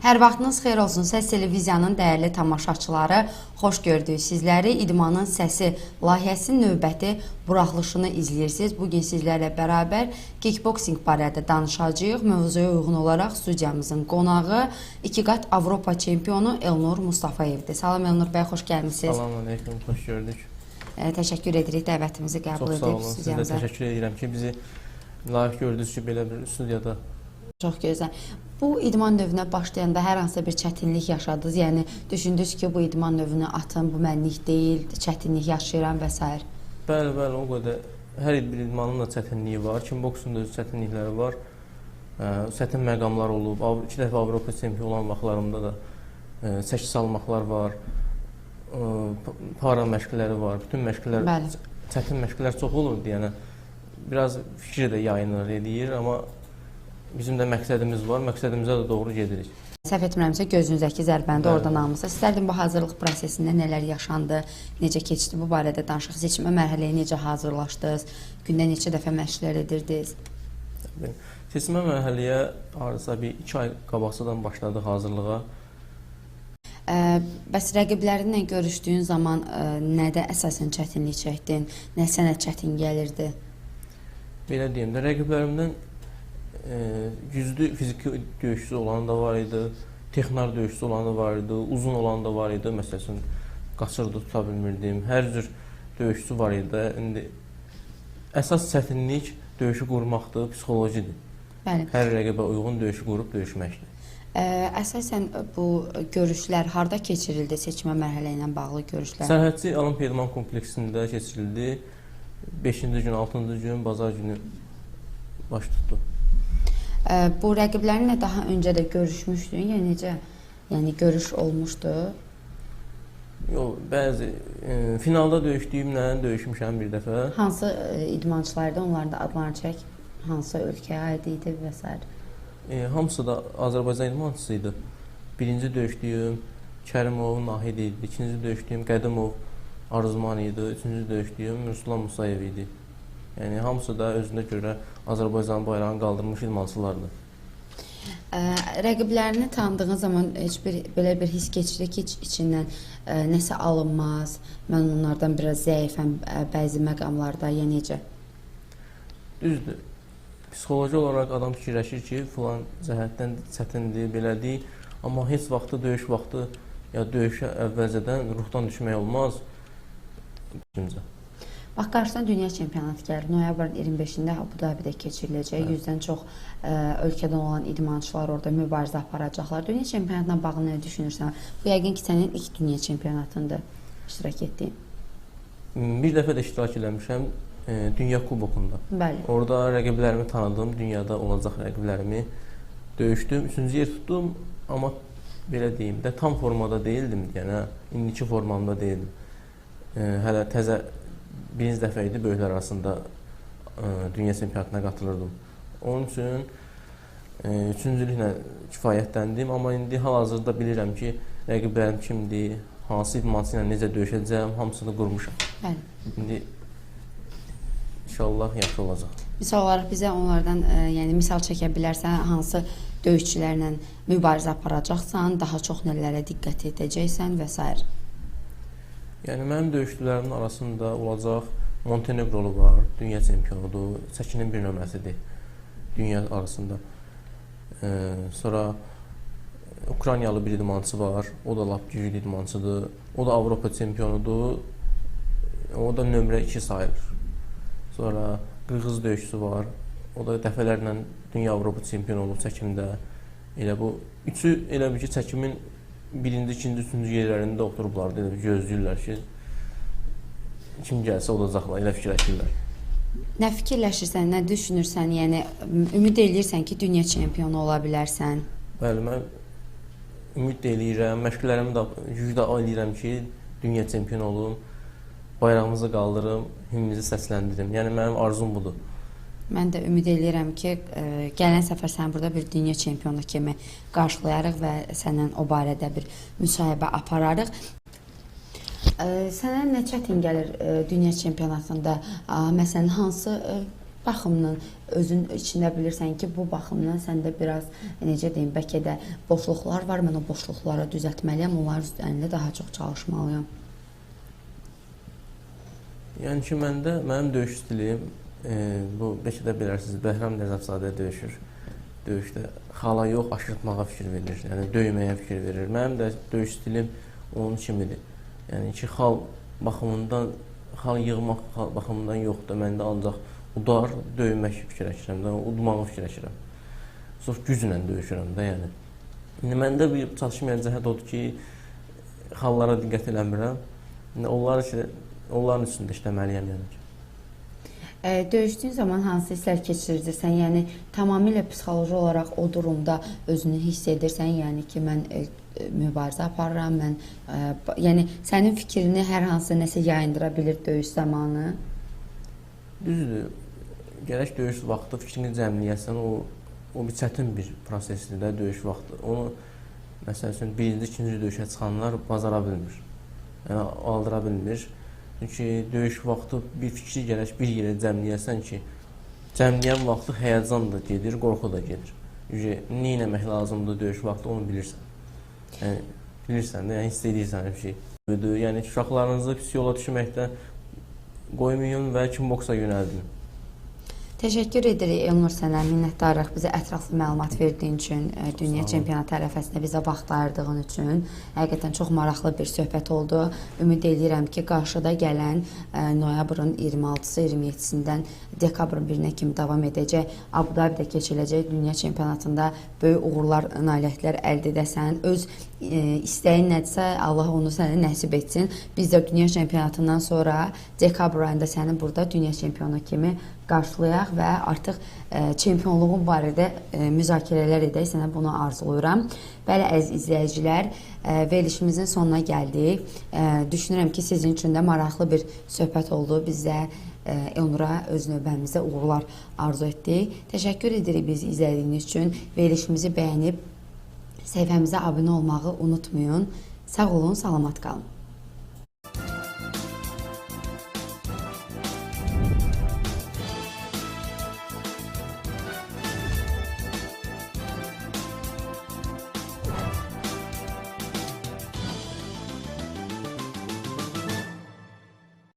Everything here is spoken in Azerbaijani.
Hər vaxtınız xeyir olsun. Səs televiziyanın dəyərli tamaşaçıları, xoş gördük sizləri. İdmanın səsi layihəsinin növbəti buraxılışını izləyirsiniz. Bugün sizlərlə bərabər kickboxing barədə danışacağıq. Mövzuya uyğun olaraq studiyamızın qonağı 2 qat Avropa çempionu Elnur Mustafayevdir. Salam Elnur bəy, xoş gəlmisiniz. Salam aleyküm, xoş gördük. Təşəkkür edirik dəvətimizi qəbul edib studiyamıza. Sizə təşəkkür edirəm ki, bizi layiq gördünüz ki, belə bir studiyada. Çox gözəl. Bu idman növünə başlayanda hər hansı bir çətinlik yaşadınız? Yəni düşündünüz ki, bu idman növünü atın, bu mənlik deyil, çətinlik yaşayıram və s. Bəli, o qədər. Hər bir idmanın da çətinliyi var. Kickboxun da öz çətinlikləri var. Çətin məqamlar olub. 2 dəfə Avropa çempionu olan vaxtlarımda da çəki salmaqlar var. Para məşqləri var. Bütün məşqlər, çətin məşqlər çox olurdu. Yəni biraz fikri də yayınır, eləyir, amma bizim də məqsədimiz var, məqsədimizə də doğru gedirik. Səhv etmirəmsə, gözünüzdəki zərbəni də oradan almışsınız. İstərdim bu hazırlıq prosesində nələr yaşandı, necə keçdi bu barədə danışıq. Seçmə mərhələyə necə hazırlaşdınız, gündə neçə dəfə məşqlər edirdiniz? Seçmə mərhələyə hardasa bir 2 ay qabaqcadan başladıq hazırlığa. Bəs rəqiblərinlə görüşdüyün zaman nədə əsasən çətinlik çəkdin, nə sənə çətin gəlirdi? Belə deyim də, rəqiblərimdən güclü fiziki döyüşçü olan da var idi, texnar döyüşçü olan da var idi, uzun olan da var idi. Məsələn, qaçırdı, tuta bilmirdim. Hər cür döyüşçü var idi. İndi əsas çətinlik döyüşü qurmaqdır, psixolojidir. Bəli. Hər rəqibə uyğun döyüşü qurub döyüşməkdir. Əsasən bu görüşlər harda keçirildi, seçmə mərhələ ilə bağlı görüşlər? Sərhədçi Olimpiya İdman kompleksində keçirildi. 5-ci gün, 6-cı gün, bazar günü baş tutdu. Bu rəqiblərinlə daha öncə də görüşmüşdün, ya necə? Yəni görüş olmuşdu? Yox, bəzi finalda döyüşdüyümlə döyüşmüşəm bir dəfə. Hansı idmançılardı, onların da adlarını çək, hansı ölkəyə aid idi və s. Hamısı da Azərbaycan idmançısı idi. Birinci döyüşdüyüm Kərimov Nahid idi, ikinci döyüşdüyüm Qədimov Arzuman idi, üçüncü döyüşdüyüm Ruslan Musayev idi. Yəni hamısı da özünə görə Azərbaycan bayrağını qaldırmış idmançılardır. Rəqiblərini tanıdığın zaman heç belə bir his keçirir ki, içindən nəsə alınmaz, mən onlardan biraz zəifəm bəzi məqamlarda, ya necə? Düzdür. Psixoloji olaraq adam fikirləşir ki, filan cəhətdən çətindir, belədir, amma heç vaxtı döyüş vaxtı ya döyüşə əvvəlcədən ruhdan düşmək olmaz. Bax, qarşıdan dünya çempionatı gəlir. Noyabrın 25-də Abu Dhabidə keçiriləcək. 100-dən çox ölkədən olan idmançılar orada mübarizə aparacaqlar. Dünya çempionatına bağlı nə düşünürsən? Bu yəqin ki, sənin ilk dünya çempionatındır iştirak etdiyin. Bir dəfə də iştirak eləmişəm Dünya Kubokunda. Bəli. Orada rəqiblərimi tanıdım, dünyada olacaq rəqiblərimi döyüşdüm. 3-cü yer tutdum, amma belə deyim də tam formada deyildim, yəni indiki formamda deyildim. Hələ təzə birinci dəfə idi böyüklər arasında dünya çempionatına qatılırdım. Onun üçün üçüncülüklə kifayətləndim, amma indi hal-hazırda bilirəm ki, rəqiblərim kimdir, hansı idmançı ilə necə döyüşəcəm, hamısını qurmuşam. Bəli. İndi inşallah yaxşı olacaq. Misal olaraq bizə onlardan misal çəkə bilərsən, hansı döyüşçülərlə mübarizə aparacaqsan, daha çox nələrə diqqət edəcəksən və s. Yəni mənim döyüşçülərimin arasında olacaq Montenegrolu var, dünya çempionudur, çəkinin bir nömrəsidir dünya arasında. Sonra Ukraynalı bir idmançı var, o da lap güclü idmançıdır, o da Avropa çempionudur, o da nömrə 2 sayılır. Sonra Qırğız döyüşçüsü var, o da dəfələrlə dünya Avropa çempionu olub çəkimdə. Elə bu üçü elə bir ki, çəkimin birinci, ikinci, üçüncü yerlərində oturublar, gözləyirlər ki, kim gəlsə olacaqlar, elə fikirləşirlər. Nə fikirləşirsən, nə düşünürsən, yəni ümid edirsən ki, dünya çempionu ola bilərsən? Bəli, mən ümid eləyirəm, məşqlərimi də güclə eləyirəm ki, dünya çempionu olum, bayrağımızı qaldırım, himnimizi səsləndirim. Yəni mənim arzum budur. Mən də ümid edirəm ki, gələn səfər sən burada bir dünya çempionu kimi qarşılayarıq və səndən o barədə bir müsahibə apararıq. Sənə nə çətin gəlir dünya çempionatında? Məsələn, hansı baxımdan özün içində bilirsən ki, bu baxımdan səndə biraz, necə deyim, bəlkə də boşluqlar var, mən o boşluqları düzəltməliyəm, onların üzərində daha çox çalışmalıyam. Yəni ki, mənim döyüş stilim, bu bəlkə də bilərsiniz, Bəhram Nəzəfzadə döyüşür. Döyüşdə xala yox, aşırtmağa fikir verir, yəni döyməyə fikir verir. Mənim də döyüş stilim onun kimidir. Yəni ki, xal baxımından, xal yığmaq baxımından yoxdur. Məndə ancaq udar, döymək fikirləşirəm də, udmağı fikirləşirəm. Sonra güclə döyüşürəm də, yəni. İndi məndə bir çatışmayan cəhət odur ki, xallara diqqət eləmirəm. Onların üstündə işləməliyəm, yəni ki. Döyüşdüyün zaman hansı hisslər keçirirsən? Yəni, tamamilə psixoloji olaraq o durumda özünü hiss edirsən, yəni ki, mən mübarizə aparıram, yəni, sənin fikrini hər hansı nəsə yayındıra bilir döyüş zamanı? Düzdür, gərək döyüş vaxtı fikrini cəmləyəsən, o bir çətin bir prosesdir də döyüş vaxtı. Onu, məsəl üçün, birinci, ikinci döyüşə çıxanlar bacara bilmir, yəni aldıra bilmir. Çünki döyüş vaxtı bir fikri gərək bir yerə cəmləyəsən ki, cəmləyən vaxtı həyəcan da gedir, qorxu da gedir. Nə etmək lazımdır döyüş vaxtı, onu bilirsən. Yəni, bilirsən də, yəni hiss edirsən bir şey. Yəni, uşaqlarınızı pis yola düşməkdən qoymayın və kickboksa yönəldin. Təşəkkür edirik Elnur sənə, minnətdarıq bizə ətraflı məlumat verdiyin üçün, dünya çempionatı ərəfəsində bizə vaxt ayırdığın üçün. Həqiqətən çox maraqlı bir söhbət oldu. Ümid edirəm ki, qarşıda gələn noyabrın 26-sı, 27-sindən dekabrın 1-nə kimi davam edəcək, Abu Dhabidə keçiləcək dünya çempionatında böyük uğurlar, nailiyyətlər əldə edəsən. Öz istəyin nədirsə, Allah onu sənə nəsib etsin. Biz də dünya çempionatından sonra dekabr ayında səni burada dünya çempionu kimi qarşılayaq və artıq çempionluğun barədə müzakirələr edək. Sənə bunu arzuluyuram. Bəli, əziz izləyicilər, verilişimizin sonuna gəldik. Düşünürəm ki, sizin üçün də maraqlı bir söhbət oldu. Biz də Elnura öz növbəmizdə uğurlar arzu etdik. Təşəkkür edirik bizi izlədiyiniz üçün. Verilişimizi bəyənib səhifəmizə abunə olmağı unutmayın. Sağ olun, salamat qalın.